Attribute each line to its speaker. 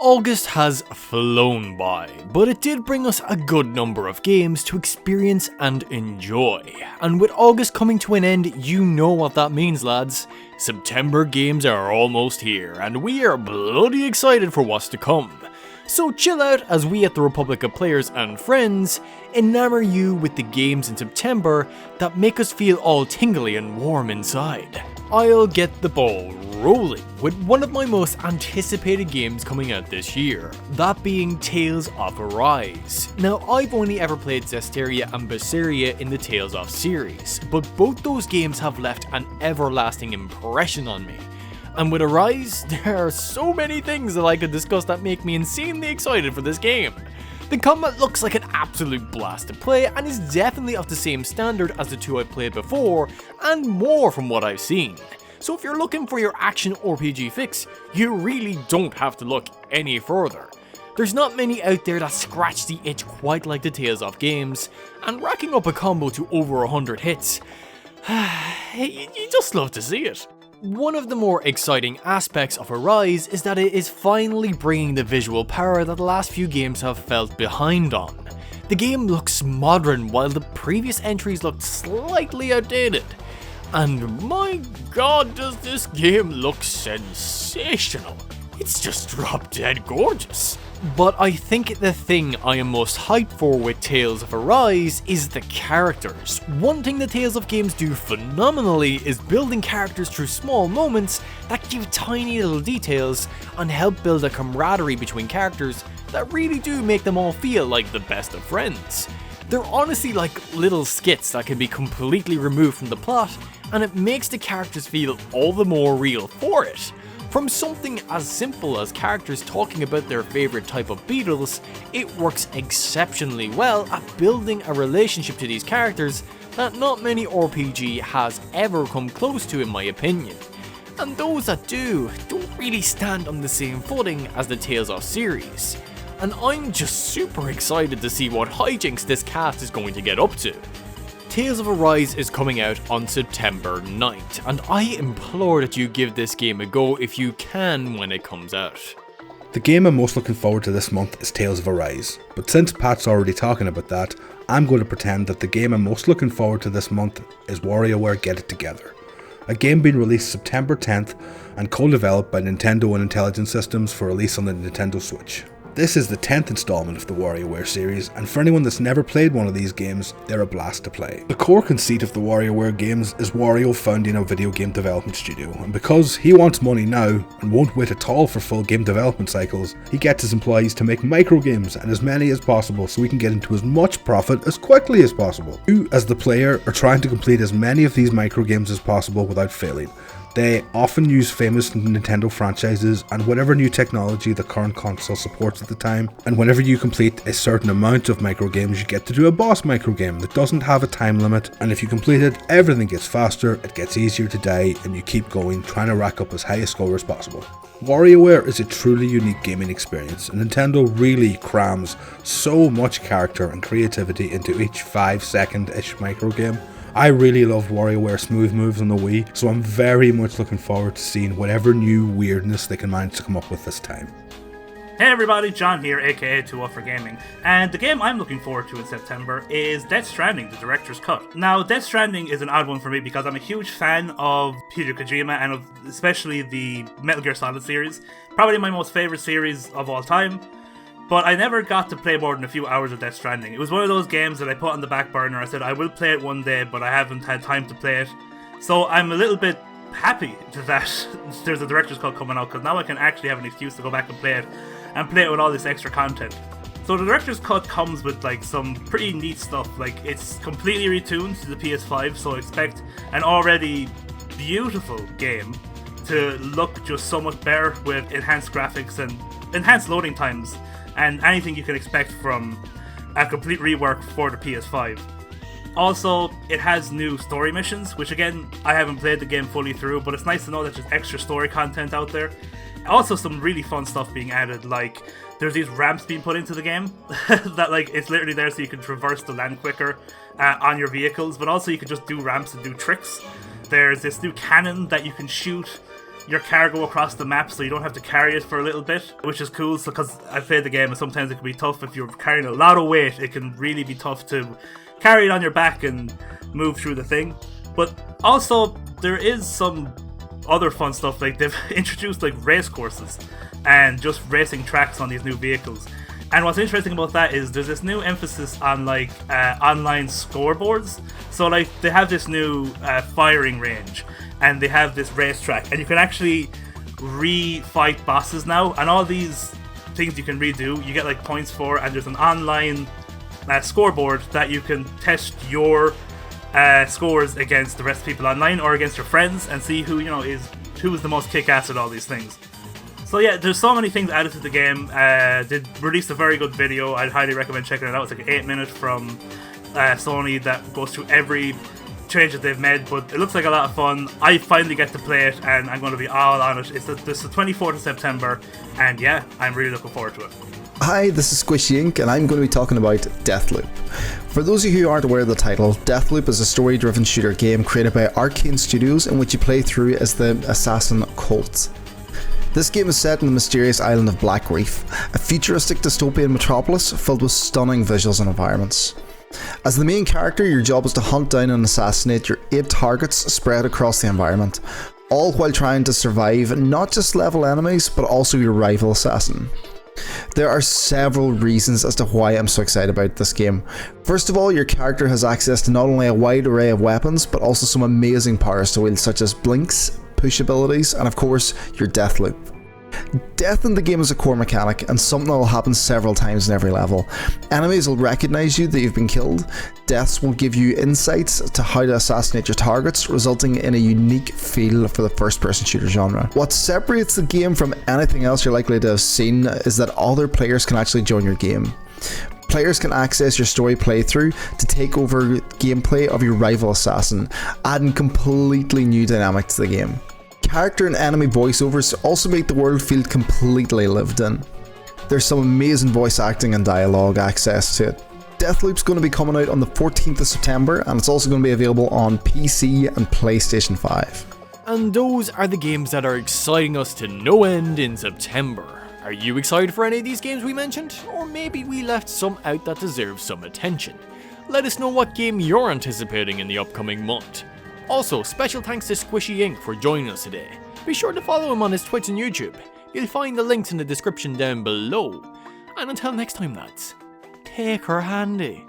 Speaker 1: August has flown by, but it did bring us a good number of games to experience and enjoy. And with August coming to an end, you know what that means, lads. September games are almost here, and we are bloody excited for what's to come. So chill out as we at the Republic of Players and Friends enamor you with the games in September that make us feel all tingly and warm inside. I'll get the ball rolling with one of my most anticipated games coming out this year, that being Tales of Arise. Now, I've only ever played Zestiria and Berseria in the Tales of series, but both those games have left an everlasting impression on me. And with Arise, there are so many things that I could discuss that make me insanely excited for this game. The combat looks like an absolute blast to play and is definitely of the same standard as the two I've played before, and more from what I've seen. So if you're looking for your action RPG fix, you really don't have to look any further. There's not many out there that scratch the itch quite like the Tales of games, and racking up a combo to over 100 hits, you just love to see it. One of the more exciting aspects of Arise is that it is finally bringing the visual power that the last few games have felt behind on. The game looks modern while the previous entries looked slightly outdated. And my god, does this game look sensational. It's just drop dead gorgeous. But I think the thing I am most hyped for with Tales of Arise is the characters. One thing the Tales of games do phenomenally is building characters through small moments that give tiny little details and help build a camaraderie between characters that really do make them all feel like the best of friends. They're honestly like little skits that can be completely removed from the plot, and it makes the characters feel all the more real for it. From something as simple as characters talking about their favourite type of beetles, it works exceptionally well at building a relationship to these characters that not many RPG has ever come close to in my opinion. And those that do, don't really stand on the same footing as the Tales of series. And I'm just super excited to see what hijinks this cast is going to get up to. Tales of Arise is coming out on September 9th, and I implore that you give this game a go if you can when it comes out.
Speaker 2: The game I'm most looking forward to this month is Tales of Arise, but since Pat's already talking about that, I'm going to pretend that the game I'm most looking forward to this month is WarioWare Get It Together. A game being released September 10th and co-developed by Nintendo and Intelligent Systems for release on the Nintendo Switch. This is the 10th installment of the WarioWare series, and for anyone that's never played one of these games, they're a blast to play. The core conceit of the WarioWare games is Wario founding a video game development studio, and because he wants money now and won't wait at all for full game development cycles, he gets his employees to make microgames and as many as possible so he can get into as much profit as quickly as possible. You, as the player, are trying to complete as many of these microgames as possible without failing. They often use famous Nintendo franchises and whatever new technology the current console supports at the time, and whenever you complete a certain amount of microgames you get to do a boss microgame that doesn't have a time limit, and if you complete it, everything gets faster, it gets easier to die, and you keep going trying to rack up as high a score as possible. WarioWare is a truly unique gaming experience, and Nintendo really crams so much character and creativity into each 5-second-ish microgame. I really loved WarioWare Smooth Moves on the Wii, so I'm very much looking forward to seeing whatever new weirdness they can manage to come up with this time.
Speaker 3: Hey everybody, John here, aka 2 for Gaming, and the game I'm looking forward to in September is Death Stranding, the Director's Cut. Now, Death Stranding is an odd one for me because I'm a huge fan of Hideo Kojima and of especially the Metal Gear Solid series, probably my most favourite series of all time. But I never got to play more than a few hours of Death Stranding. It was one of those games that I put on the back burner. I said I will play it one day, but I haven't had time to play it. So I'm a little bit happy that there's a Director's Cut coming out, because now I can actually have an excuse to go back and play it with all this extra content. So the Director's Cut comes with like some pretty neat stuff. Like, it's completely retuned to the PS5, so expect an already beautiful game to look just so much better with enhanced graphics and enhanced loading times, and anything you can expect from a complete rework for the PS5. Also, it has new story missions, which again, I haven't played the game fully through, but it's nice to know that there's extra story content out there. Also, some really fun stuff being added, like there's these ramps being put into the game that like it's literally there so you can traverse the land quicker on your vehicles, but also you can just do ramps and do tricks. There's this new cannon that you can shoot your cargo across the map so you don't have to carry it for a little bit, which is cool. So, because I've played the game and sometimes it can be tough if you're carrying a lot of weight. It can really be tough to carry it on your back and move through the thing. But also there is some other fun stuff, like they've introduced like race courses and just racing tracks on these new vehicles. And what's interesting about that is there's this new emphasis on like online scoreboards. So like they have this new firing range and they have this racetrack, and you can actually re-fight bosses now, and all these things you can redo, you get like points for, and there's an online scoreboard that you can test your scores against the rest of people online or against your friends and see who is the most kick-ass at all these things. So yeah, there's so many things added to the game. They released a very good video. I'd highly recommend checking it out. It's like an 8-minute from Sony that goes through every change that they've made, but it looks like a lot of fun. I finally get to play it and I'm going to be all on it. This is the 24th of September, and yeah, I'm really looking forward to it.
Speaker 4: Hi, this is SquishieInc, and I'm going to be talking about Deathloop. For those of you who aren't aware of the title, Deathloop is a story-driven shooter game created by Arcane Studios in which you play through as the assassin Colt. This game is set in the mysterious island of Black Reef, a futuristic dystopian metropolis filled with stunning visuals and environments. As the main character, your job is to hunt down and assassinate your 8 targets spread across the environment, all while trying to survive not just level enemies, but also your rival assassin. There are several reasons as to why I'm so excited about this game. First of all, your character has access to not only a wide array of weapons, but also some amazing powers to wield, such as blinks, push abilities, and of course, your death loop. Death in the game is a core mechanic, and something that will happen several times in every level. Enemies will recognise you that you've been killed. Deaths will give you insights to how to assassinate your targets, resulting in a unique feel for the first-person shooter genre. What separates the game from anything else you're likely to have seen is that other players can actually join your game. Players can access your story playthrough to take over gameplay of your rival assassin, adding completely new dynamic to the game. Character and enemy voiceovers also make the world feel completely lived in. There's some amazing voice acting and dialogue access to it. Deathloop's going to be coming out on the 14th of September, and it's also going to be available on PC and PlayStation 5.
Speaker 1: And those are the games that are exciting us to no end in September. Are you excited for any of these games we mentioned? Or maybe we left some out that deserve some attention? Let us know what game you're anticipating in the upcoming month. Also, special thanks to SquishieInc for joining us today. Be sure to follow him on his Twitch and YouTube. You'll find the links in the description down below. And until next time lads, take her handy.